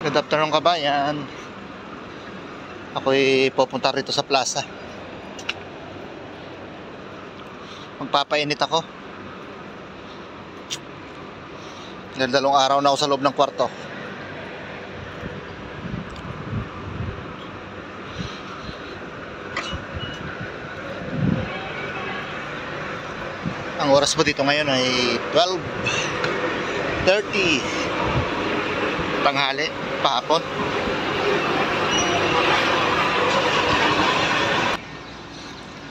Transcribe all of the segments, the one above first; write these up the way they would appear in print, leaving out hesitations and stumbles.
Good afternoon kabayan. Ako'y pupunta rito sa plaza. Magpapainit ako. Dahil 2 araw na ako sa loob ng kwarto. Ang oras po dito ngayon ay 12:30 tanghali, pahapon.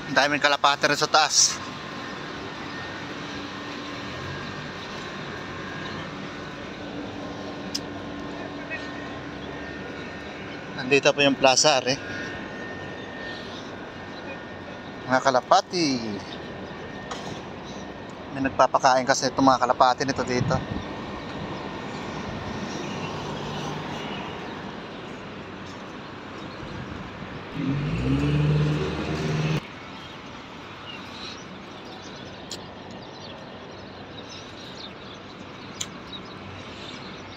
Ang daming kalapate rin sa taas. Nandito po yung plaza rin. Mga kalapati. May nagpapakain kasi itong mga kalapati nito dito.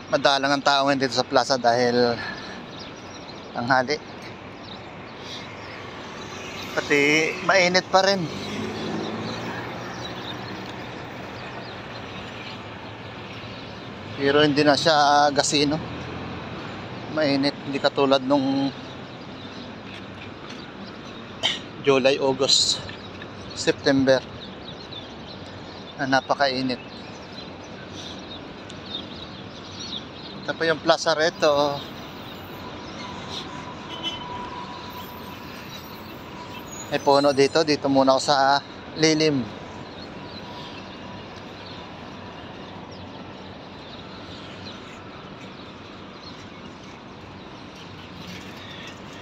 Madalang ang tao ngayon dito sa plaza dahil tanghali. Pati mainit pa rin. Pero hindi na siya gasino. Mainit, hindi katulad nung July, August, September na napakainit. Ito po yung plaza rito. May puno dito. Dito muna ako sa lilim.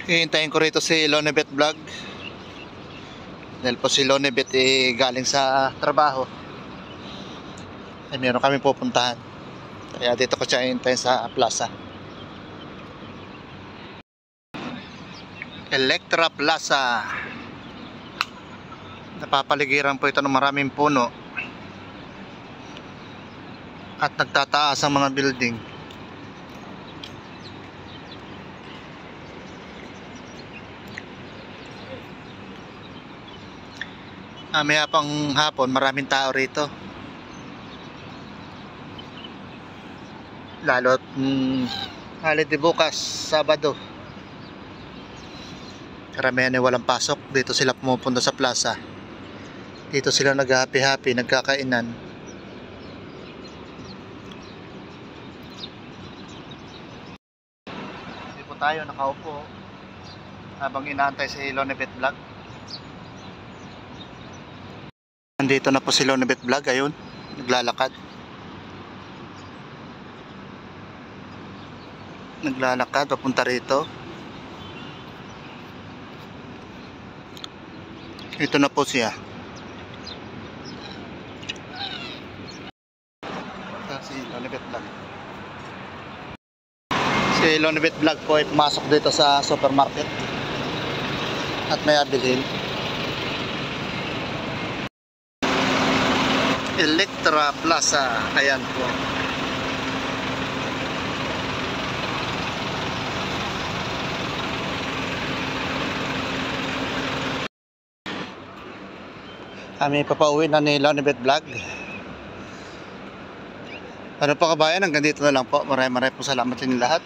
Hihintayin ko rito si Lonebet Vlog. Dahil po si Lonebet galing sa trabaho. Ay meron kami pupuntahan. Kaya dito ko siya hihintayin sa plaza. Electra Plaza. Napapaligiran po ito ng maraming puno. At nagtataas ang mga building. Maya pang hapon, maraming tao rito. Lalo't holiday bukas, Sabado. Karamihan ay walang pasok. Dito sila pumupunta sa plaza. Dito sila nag-happy-happy, nagkakainan. Dito po tayo nakaupo habang inaantay si Lonebet Vlog. Nandito na po si Lonebet Vlog, ayun, naglalakad. Naglalakad papunta rito. Ito na po siya. Si Lonebet Vlog. Si Lonebet Vlog po ay pumasok dito sa supermarket at may abilhin. Electra Plaza. Ayan po. Kami papauwi na ni Lonebet Vlog. Ano po kabayan, hanggang dito na lang po. Maraming po salamat sa inyo lahat.